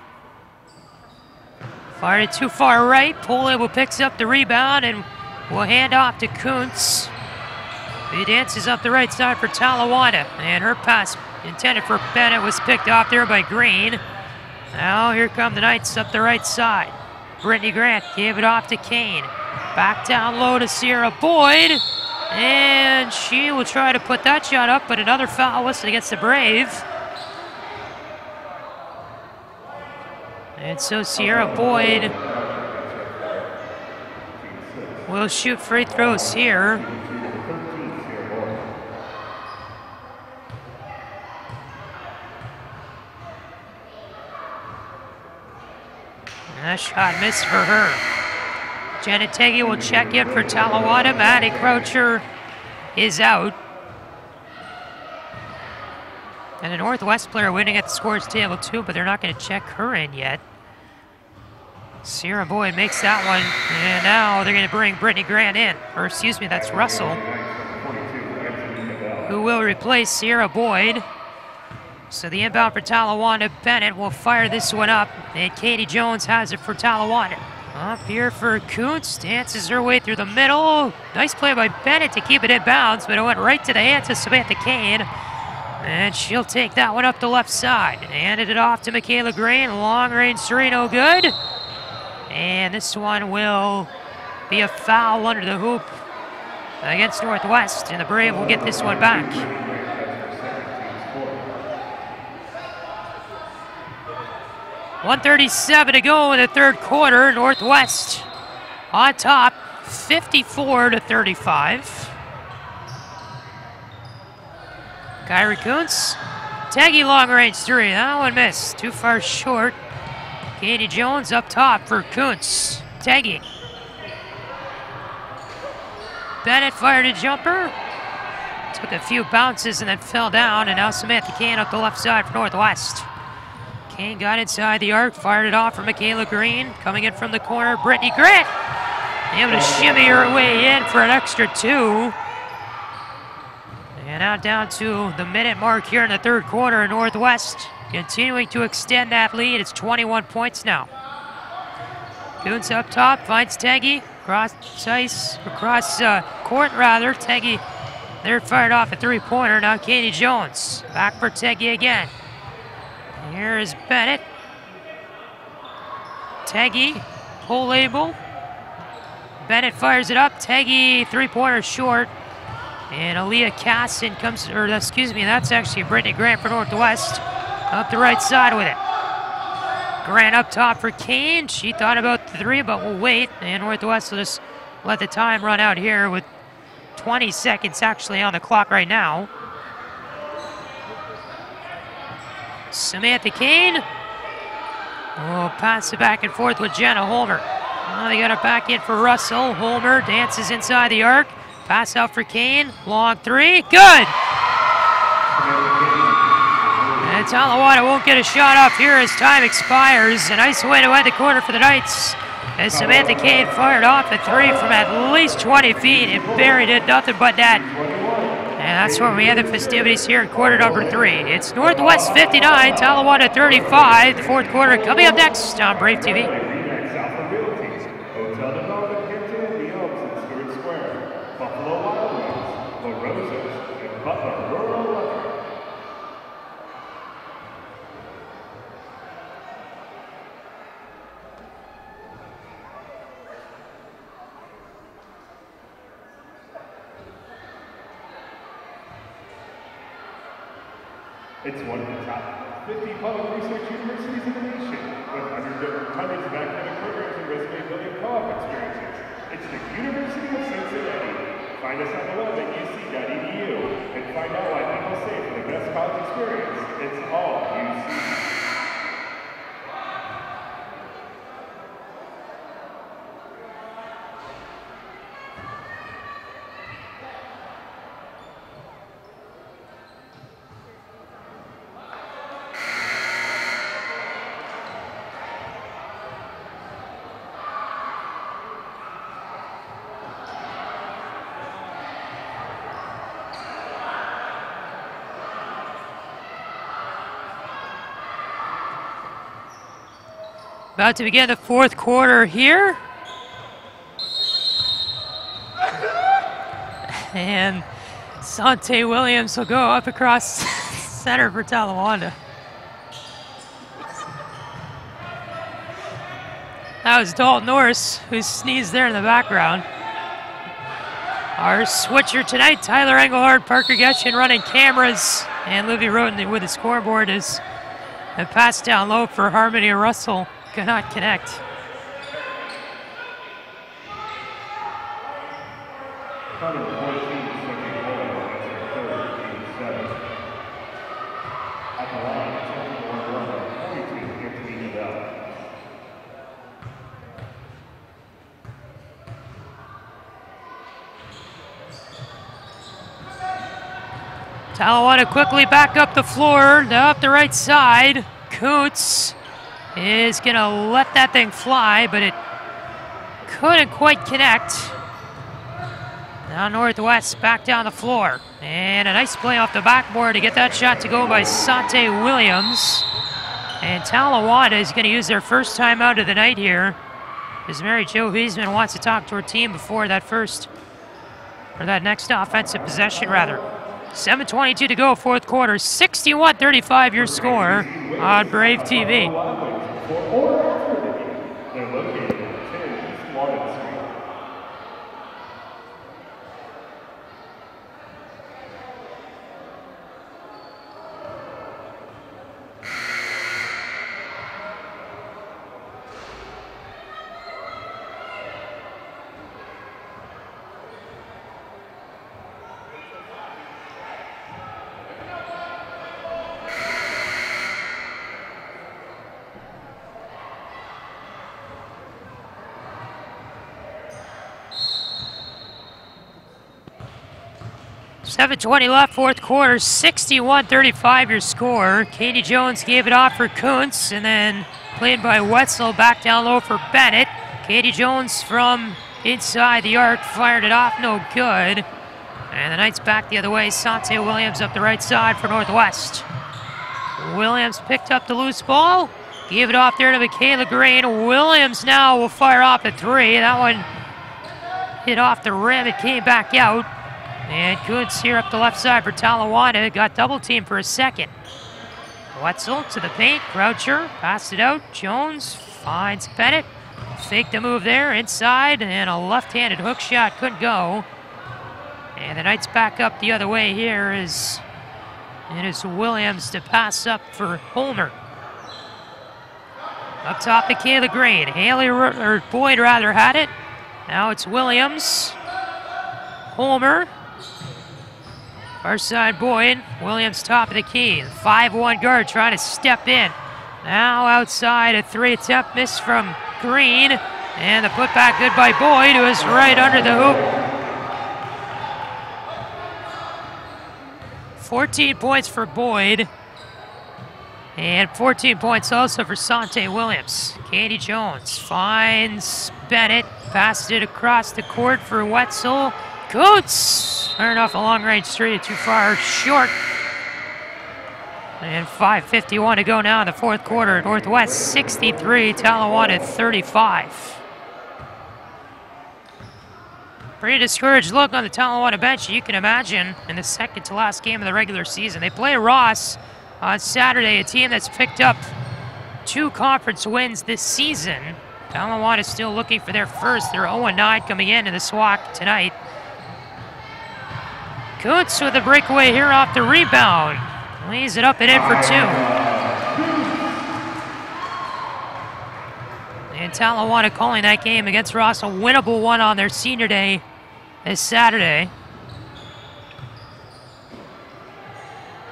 Fired it too far right. Polabel picks up the rebound and will hand off to Kuntz. He dances up the right side for Talawanda. And her pass intended for Bennett was picked off there by Green. Now here come the Knights up the right side. Brittany Grant gave it off to Kane. Back down low to Sierra Boyd. And she will try to put that shot up, but another foul whistle against the Brave. And so Sierra Boyd will shoot free throws here. And that shot missed for her. Jenna Teggy will check in for Talawanda. Maddie Croucher is out. And a Northwest player waiting at the scores table too, but they're not going to check her in yet. Sierra Boyd makes that one, and now they're going to bring Brittany Grant in. Or excuse me, that's Russell, who will replace Sierra Boyd. So the inbound for Talawanda, Bennett will fire this one up, and Katie Jones has it for Talawanda. Up here for Kuntz, dances her way through the middle. Nice play by Bennett to keep it in bounds, but it went right to the hands of Samantha Kane. And she'll take that one up the left side. Handed it off to Michaela Green. Long range three, no good. And this one will be a foul under the hoop against Northwest. And the Brave will get this one back. .137 to go in the third quarter. Northwest on top, 54-35. Kyrie Kuntz, Teggy long range three. That one missed, too far short. Katie Jones up top for Kuntz. Teggy. Bennett fired a jumper. Took a few bounces and then fell down. And now Samantha Kane up the left side for Northwest. Kane got inside the arc, fired it off for Michaela Green. Coming in from the corner, Brittany Grant. Able to shimmy her way in for an extra two. And now down to the minute mark here in the third quarter. Northwest continuing to extend that lead. It's 21 points now. Kuntz up top, finds Teggy. Cross court rather. Teggy there fired off a three-pointer. Now Katie Jones. Back for Teggy again. Here is Bennett. Teggy, pull label. Bennett fires it up. Teggy, three-pointer short. And Aaliyah Casson comes, or excuse me, that's actually Brittany Grant for Northwest. Up the right side with it. Grant up top for Kane. She thought about the three, but will wait. And Northwest will just let the time run out here with 20 seconds actually on the clock right now. Samantha Kane will pass it back and forth with Jenna Holmer. Oh, they got it back in for Russell. Homer dances inside the arc. Pass out for Kane. Long three. Good! And Talawada won't get a shot off here as time expires. A nice way to end the quarter for the Knights. As Samantha Kane fired off a three from at least 20 feet and buried it, nothing but net. And that's where we end the festivities here in quarter number 3. It's Northwest 59, Talawada 35. The fourth quarter coming up next on Brave TV. It's one of the top 50 public research universities in the nation, with hundreds of academic programs and resume-building co-op experiences. It's the University of Cincinnati. Find us on the web at uc.edu and find out why people say for the best college experience, it's all UC. About to begin the fourth quarter here. And Sante Williams will go up across center for Talawanda. That was Dalton Norris who sneezed there in the background. Our switcher tonight, Tyler Engelhardt, Parker Getchin running cameras, and Livy Roden with the scoreboard is a pass down low for Harmony Russell. Cannot connect. Talawada quickly back up the floor, up the right side. Coots is going to let that thing fly, but it couldn't quite connect. Now Northwest back down the floor. And a nice play off the backboard to get that shot to go by Sante Williams. And Talawada is going to use their first timeout of the night here, as Mary Jo Huisman wants to talk to her team before that next offensive possession, rather. 7:22 to go, fourth quarter. 61-35 your score on Brave TV. They're located at 10 East Walnut Street. $7:20 left, fourth quarter, 61-35 your score. Katie Jones gave it off for Kuntz, and then played by Wetzel, back down low for Bennett. Katie Jones from inside the arc, fired it off, no good. And the Knights back the other way, Sante Williams up the right side for Northwest. Williams picked up the loose ball, gave it off there to Michaela Green. Williams now will fire off a three. That one hit off the rim, it came back out. And Kuntz here up the left side for Talawada. Got double teamed for a second. Wetzel to the paint. Croucher passed it out. Jones finds Bennett. Fake the move there inside. And a left-handed hook shot couldn't go. And the Knights back up the other way here as it is Williams to pass up for Homer. Up top, Michaela Green. Boyd rather had it. Now it's Williams. Homer. Far side Boyd, Williams top of the key. 5'1" guard trying to step in. Now outside, a three attempt miss from Green. And the putback good by Boyd, who is right under the hoop. 14 points for Boyd. And 14 points also for Sante Williams. Katie Jones finds Bennett, passes it across the court for Wetzel. Coates turned off a long-range three, too far short. And 5:51 to go now in the fourth quarter. Northwest 63, Talawanda 35. Pretty discouraged look on the Talawanda bench, you can imagine, in the second to last game of the regular season. They play Ross on Saturday, a team that's picked up 2 conference wins this season. Talawanda is still looking for their first. They're 0-9 coming into the SWAC tonight. Kuntz with a breakaway here off the rebound. Lays it up and in for 2. And Talawanda calling that game against Ross a winnable one on their senior day this Saturday.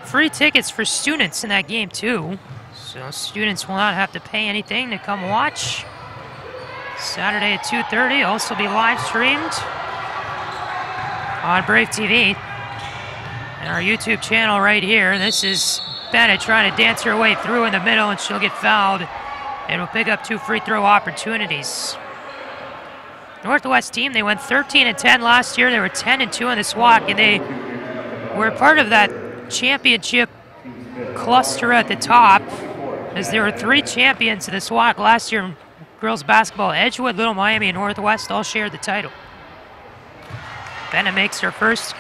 Free tickets for students in that game too. So students will not have to pay anything to come watch. Saturday at 2:30, also be live streamed on Brave TV. And our YouTube channel right here. This is Bennett trying to dance her way through in the middle, and she'll get fouled. And will pick up 2 free throw opportunities. Northwest team, they went 13-10 last year. They were 10-2 in the SWAC, and they were part of that championship cluster at the top, as there were 3 champions of the SWAC last year in girls basketball. Edgewood, Little Miami, and Northwest all shared the title. Bennett makes her first.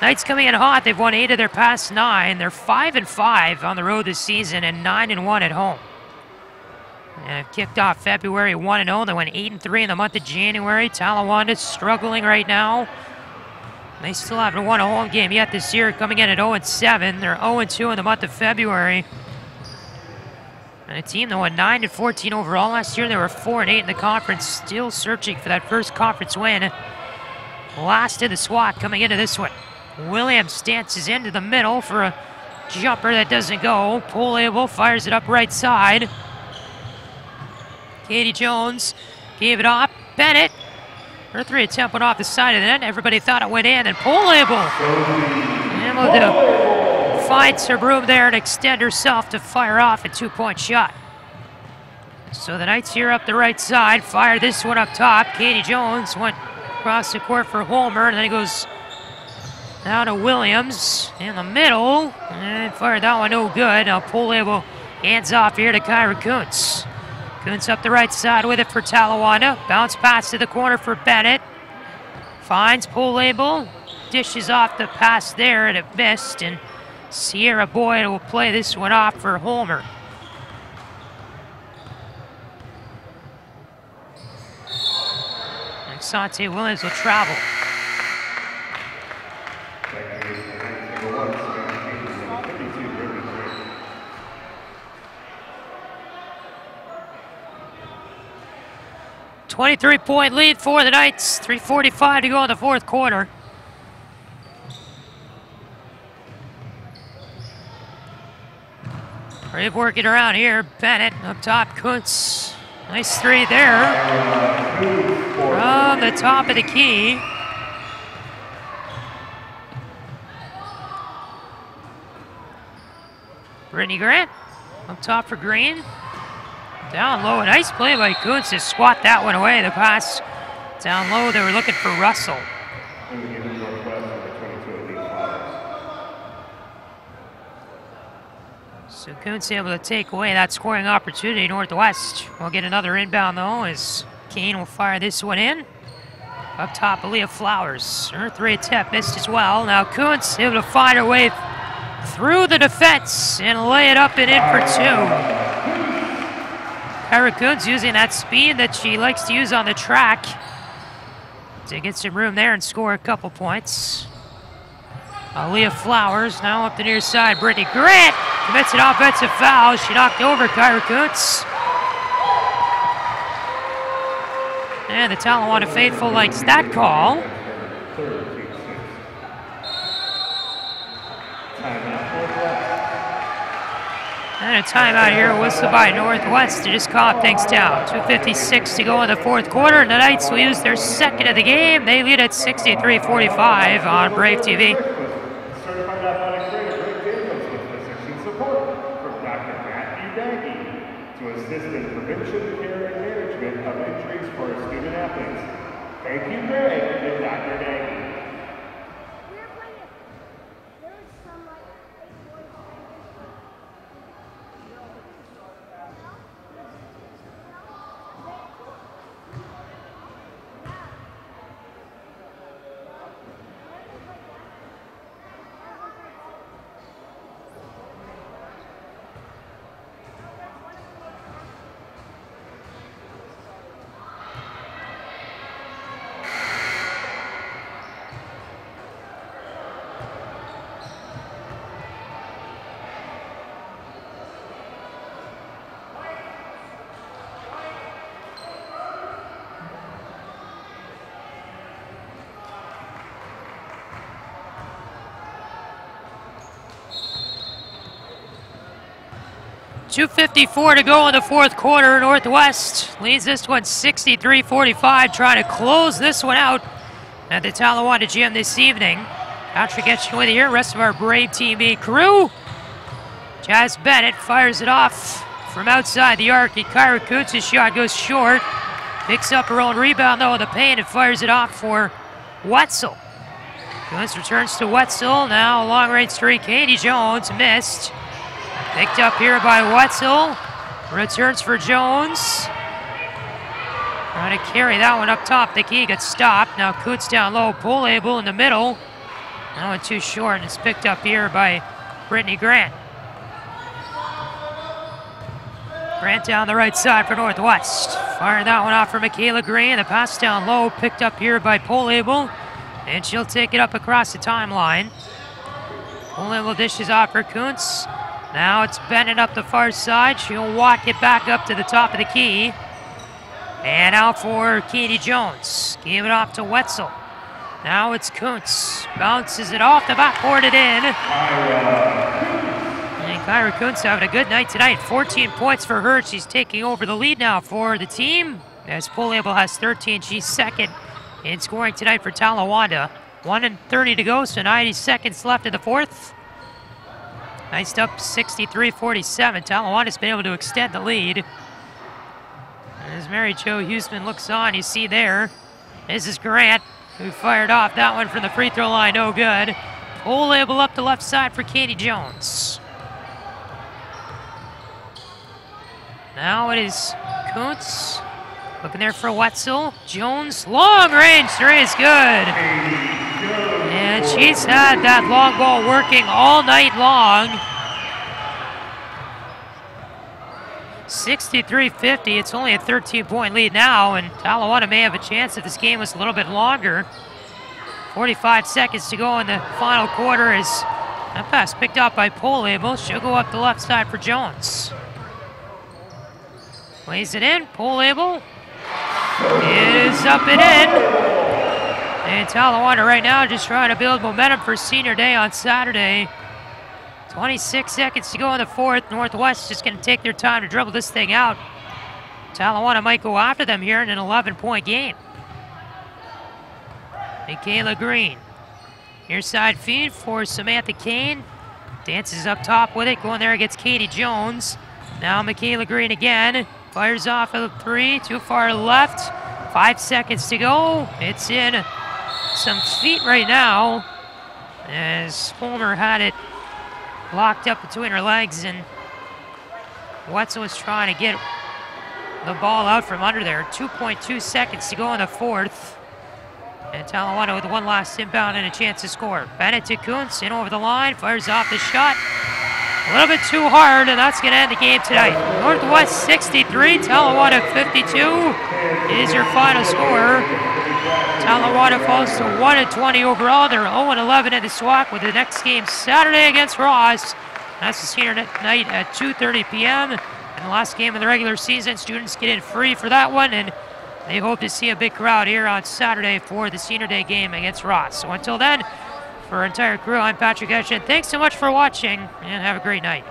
Knights coming in hot. They've won 8 of their past 9. They're 5-5 on the road this season and 9-1 at home. And kicked off February 1-0. They went 8-3 in the month of January. Talawanda struggling right now. They still haven't won a home game yet this year, coming in at 0-7. They're 0-2 in the month of February. And a team that went 9-14 overall last year. They were 4-8 in the conference, still searching for that first conference win. Last in the SWAC coming into this one. Williams dances into the middle for a jumper that doesn't go. Poolable fires it up right side. Katie Jones gave it off. Bennett, her 3 attempt went off the side of the net. Everybody thought it went in, and Poolable able to find some room there and extend herself to fire off a 2-point shot. So the Knights here up the right side, fire this one up top. Katie Jones went across the court for Holmer, and then he goes down to Williams in the middle, and fired that one no good. Now Poolable hands off here to Kyra Kuntz. Kuntz up the right side with it for Talawanda. Bounce pass to the corner for Bennett. Finds Poolable, dishes off the pass there, and it missed, and Sierra Boyd will play this one off for Holmer. And Sante Williams will travel. 23-point lead for the Knights. 3:45 to go in the fourth quarter. Brave working around here. Bennett up top. Kuntz. Nice 3 there. From the top of the key. Brittany Grant up top for Green. Down low, a nice play by Kuntz to squat that one away. The pass down low, they were looking for Russell. So Kuntz able to take away that scoring opportunity. Northwest will get another inbound though, as Kane will fire this one in. Up top, Aaliyah Flowers. Her 3 attempt missed as well. Now Kuntz able to find her way through the defense and lay it up and in for 2. Kyra Kuntz using that speed that she likes to use on the track to get some room there and score a couple points. Aaliyah Flowers now up the near side. Brittany Grant commits an offensive foul. She knocked over Kyra Kuntz. And the Talawanda faithful likes that call. And a timeout here whistled by Northwest to just calm things down. 2:56 to go in the fourth quarter, and the Knights will use their second of the game. They lead at 63-45 on Brave TV. Certified athletic trainer Greg Daniels with physician support from Dr. Matthew Daggy to assist in prevention, care, and management of injuries for our student athletes. Thank you, Greg and Dr. Daggy. .254 to go in the fourth quarter. Northwest leads this one 63-45, trying to close this one out at the Talawanda Gym this evening. Patrick Etching with you here, rest of our Brave TV crew. Jazz Bennett fires it off from outside the arc. Kyra Kuntz's shot goes short. Picks up her own rebound though in the paint and fires it off for Wetzel. Kuntz returns to Wetzel. Now a long range three. Katie Jones missed. Picked up here by Wetzel. Returns for Jones. Trying to carry that one up top. The key gets stopped. Now Kuntz down low. Pull able in the middle. That one too short, and it's picked up here by Brittany Grant. Grant down the right side for Northwest. Firing that one off for Michaela Green. The pass down low. Picked up here by Pull able. And she'll take it up across the timeline. Pull able dishes off for Kuntz. Now it's Bennett up the far side. She'll walk it back up to the top of the key. And out for Katie Jones. Gave it off to Wetzel. Now it's Kuntz. Bounces it off the backboard and in. And Kyra Kuntz having a good night tonight. 14 points for her. She's taking over the lead now for the team. As Pull-Able has 13. She's second in scoring tonight for Talawanda. 1:30 to go, so 90 seconds left in the fourth. Iced up 63-47. Talawanda's been able to extend the lead. As Mary Jo Huseman looks on, you see there, this is Grant, who fired off that one from the free throw line, no good. Pull label up the left side for Katie Jones. Now it is Kuntz, looking there for Wetzel. Jones, long range three is good. And she's had that long ball working all night long. 63-50, it's only a 13-point lead now, and Talawanda may have a chance if this game was a little bit longer. 45 seconds to go in the final quarter as that pass picked up by Pull-Able. She'll go up the left side for Jones. Plays it in, Pull-Able. It is up and in. And Talawanda right now just trying to build momentum for senior day on Saturday. 26 seconds to go in the fourth. Northwest just going to take their time to dribble this thing out. Talawanda might go after them here in an 11-point game. Michaela Green. Near side feed for Samantha Kane. Dances up top with it. Going there against Katie Jones. Now Michaela Green again. Fires off of the three. Too far left. 5 seconds to go. It's in some feet right now. As Fulmer had it locked up between her legs, and Wetzel was trying to get the ball out from under there. 2.2 seconds to go in the fourth. And Talawanda with one last inbound and a chance to score. Bennett to Kuntz, in over the line, fires off the shot. A little bit too hard, and that's going to end the game tonight. Northwest 63, Talawanda 52 is your final score. Talawanda falls to 1-20 overall. They're 0-11 in the SWAC with the next game Saturday against Ross. That's the senior night at 2:30 p.m. And the last game of the regular season. Students get in free for that one, and they hope to see a big crowd here on Saturday for the senior day game against Ross. So until then, for our entire crew, I'm Patrick Etchen. Thanks so much for watching, and have a great night.